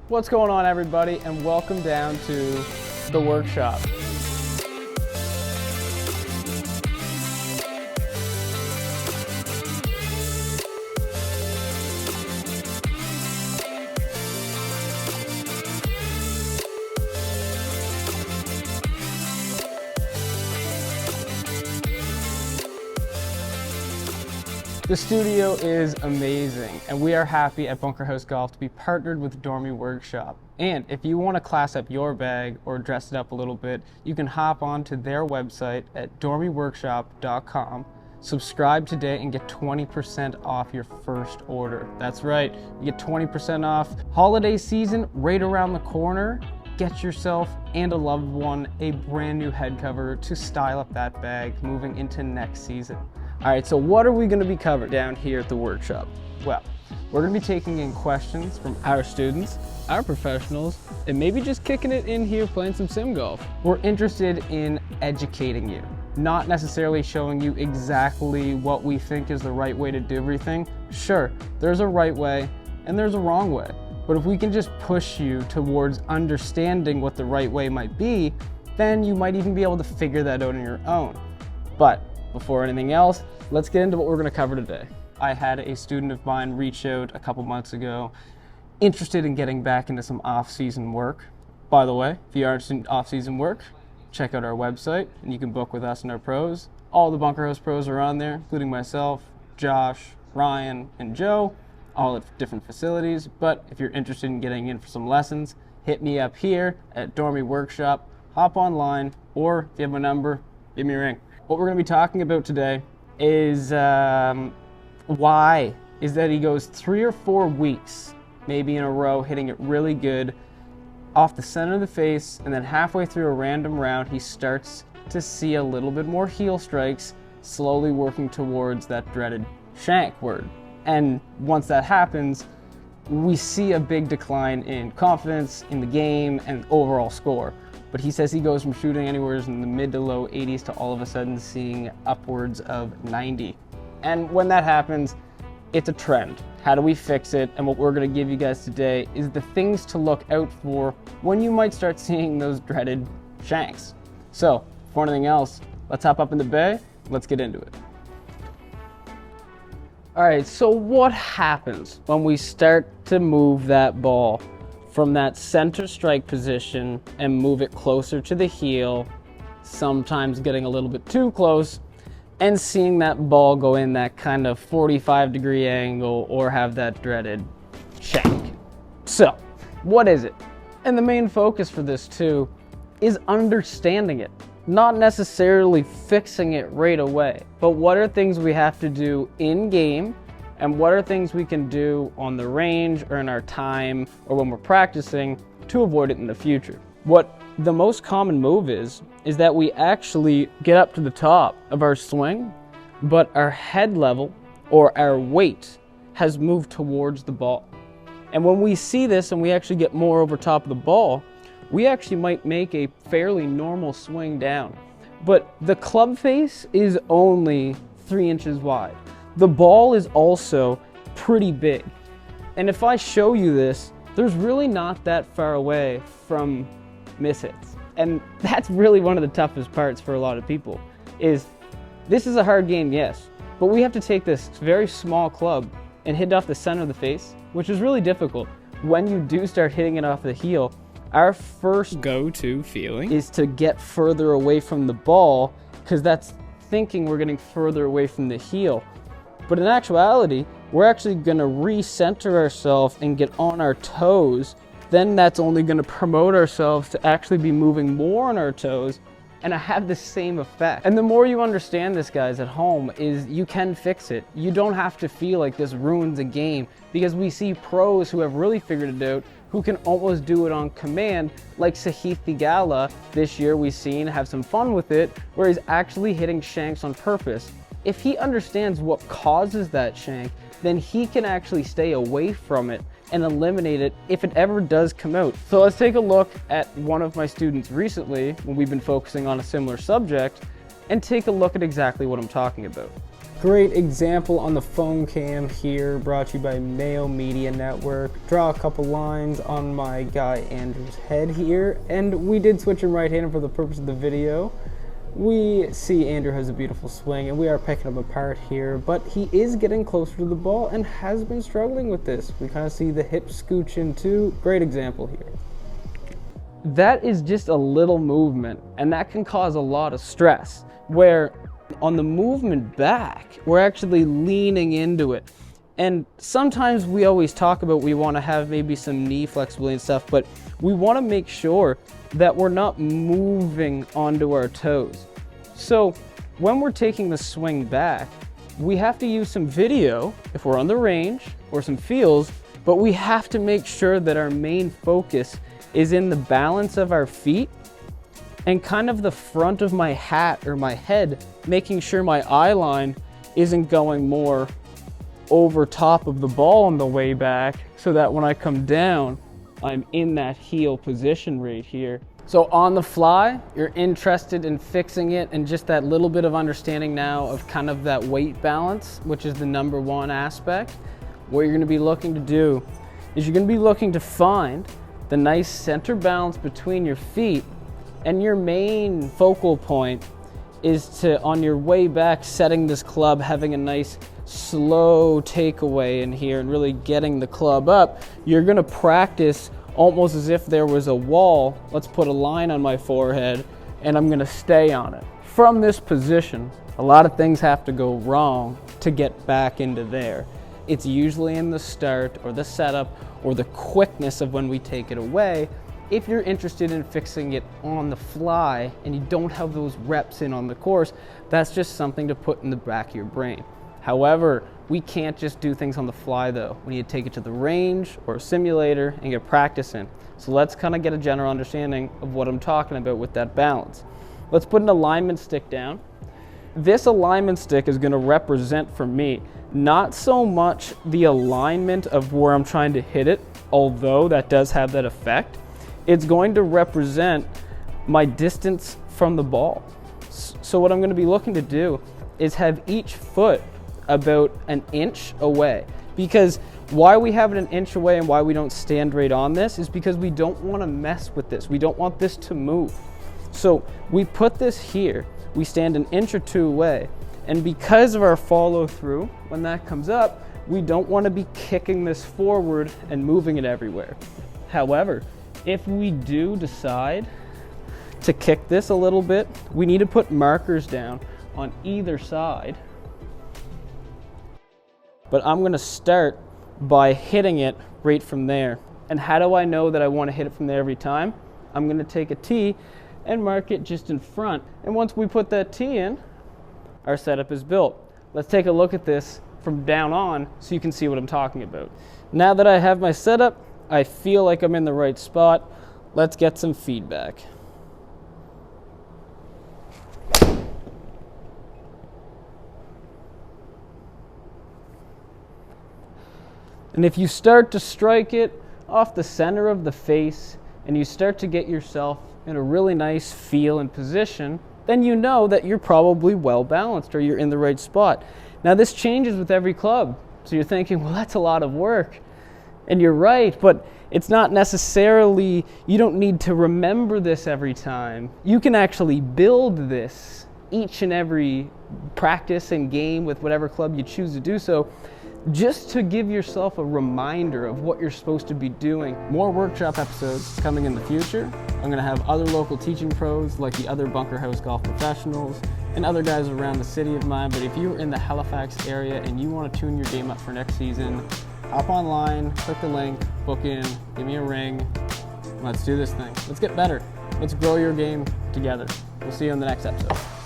What's going on, everybody, and welcome down to the workshop. The studio is amazing, and we are happy at Bunker House Golf to be partnered with Dormie Workshop. And if you want to class up your bag or dress it up a little bit, you can hop on to their website at dormieworkshop.com, subscribe today, and get 20% off your first order. That's right, you get 20% off. Holiday season right around the corner. Get yourself and a loved one a brand new head cover to style up that bag moving into next season. All right, so what are we going to be covering down here at the workshop? Well, we're going to be taking in questions from our students, our professionals, and maybe just kicking it in here playing some sim golf. We're interested in educating you, not necessarily showing you exactly what we think is the right way to do everything. Sure, there's a right way and there's a wrong way, but if we can just push you towards understanding what the right way might be, then you might even be able to figure that out on your own. But before anything else, let's get into what we're going to cover today. I had a student of mine reach out a couple months ago, interested in getting back into some off-season work. By the way, if you are interested in off-season work, check out our website and you can book with us and our pros. All the Bunker House pros are on there, including myself, Josh, Ryan, and Joe, all at different facilities. But if you're interested in getting in for some lessons, hit me up here at Dormie Workshop, hop online, or if you have my number, give me a ring. What we're going to be talking about today is why is that he goes 3 or 4 weeks, maybe in a row, hitting it really good off the center of the face, and then halfway through a random round, he starts to see a little bit more heel strikes, slowly working towards that dreaded shank word. And once that happens, we see a big decline in confidence in the game and overall score. But he says he goes from shooting anywhere in the mid to low 80s to all of a sudden seeing upwards of 90. And when that happens, it's a trend. How do we fix it? And what we're going to give you guys today is the things to look out for when you might start seeing those dreaded shanks. So, before anything else, let's hop up in the bay. Let's get into it. All right, so what happens when we start to move that ball from that center strike position and move it closer to the heel, sometimes getting a little bit too close, and seeing that ball go in that kind of 45-degree angle or have that dreaded shank? So, what is it? And the main focus for this too is understanding it, not necessarily fixing it right away, but what are things we have to do in game, and what are things we can do on the range or in our time or when we're practicing to avoid it in the future. What the most common move is that we actually get up to the top of our swing, but our head level or our weight has moved towards the ball. And when we see this and we actually get more over top of the ball, we actually might make a fairly normal swing down. But the club face is only 3 inches wide. The ball is also pretty big. And if I show you this, there's really not that far away from mishits. And that's really one of the toughest parts for a lot of people, is this is a hard game, yes, but we have to take this very small club and hit it off the center of the face, which is really difficult. When you do start hitting it off the heel, our first go-to feeling is to get further away from the ball, because that's thinking we're getting further away from the heel. But in actuality, we're actually going to recenter ourselves and get on our toes. Then that's only going to promote ourselves to actually be moving more on our toes and have the same effect. And the more you understand this, guys, at home, is you can fix it. You don't have to feel like this ruins a game, because we see pros who have really figured it out, who can almost do it on command, like Sahith Theegala this year we've seen have some fun with it, where he's actually hitting shanks on purpose. If he understands what causes that shank, then he can actually stay away from it and eliminate it if it ever does come out. So let's take a look at one of my students recently when we've been focusing on a similar subject and take a look at exactly what I'm talking about. Great example on the phone cam here, brought to you by Mayo Media Network. Draw a couple lines on my guy Andrew's head here, and we did switch him right-handed for the purpose of the video. We see Andrew has a beautiful swing, and we are picking him apart here, but he is getting closer to the ball and has been struggling with this. We kind of see the hip scooch in too. Great example here. That is just a little movement, and that can cause a lot of stress, where on the movement back, we're actually leaning into it. And sometimes we always talk about we want to have maybe some knee flexibility and stuff, but we want to make sure that we're not moving onto our toes. So when we're taking the swing back, we have to use some video if we're on the range, or some feels, but we have to make sure that our main focus is in the balance of our feet and kind of the front of my hat or my head, making sure my eye line isn't going more over top of the ball on the way back, so that when I come down, I'm in that heel position right here. So on the fly, you're interested in fixing it and just that little bit of understanding now of kind of that weight balance, which is the #1 aspect. What you're gonna be looking to do is you're gonna be looking to find the nice center balance between your feet, and your main focal point is to, on your way back, setting this club, having a nice slow takeaway in here and really getting the club up. You're gonna practice almost as if there was a wall. Let's put a line on my forehead and I'm gonna stay on it. From this position, a lot of things have to go wrong to get back into there. It's usually in the start or the setup or the quickness of when we take it away. If you're interested in fixing it on the fly and you don't have those reps in on the course, that's just something to put in the back of your brain. However, we can't just do things on the fly though. We need to take it to the range or a simulator and get practice in. So let's kind of get a general understanding of what I'm talking about with that balance. Let's put an alignment stick down. This alignment stick is going to represent for me not so much the alignment of where I'm trying to hit it, although that does have that effect. It's going to represent my distance from the ball. So what I'm going to be looking to do is have each foot about an inch away. Because why we have it an inch away and why we don't stand right on this is because we don't want to mess with this. We don't want this to move. So we put this here, we stand an inch or two away, and because of our follow through, when that comes up, we don't want to be kicking this forward and moving it everywhere. However, if we do decide to kick this a little bit, we need to put markers down on either side. But I'm going to start by hitting it right from there. And how do I know that I want to hit it from there every time? I'm going to take a tee and mark it just in front. And once we put that tee in, our setup is built. Let's take a look at this from down on so you can see what I'm talking about. Now that I have my setup, I feel like I'm in the right spot. Let's get some feedback. And if you start to strike it off the center of the face and you start to get yourself in a really nice feel and position, then you know that you're probably well balanced or you're in the right spot. Now this changes with every club. So you're thinking, well, that's a lot of work. And you're right, but it's not necessarily, you don't need to remember this every time. You can actually build this each and every practice and game with whatever club you choose to do so, just to give yourself a reminder of what you're supposed to be doing. More workshop episodes coming in the future. I'm gonna have other local teaching pros like the other Bunker House golf professionals and other guys around the city of mine. But if you're in the Halifax area and you want to tune your game up for next season, hop online, click the link, book in, give me a ring. Let's do this thing. Let's get better. Let's grow your game together. We'll see you in the next episode.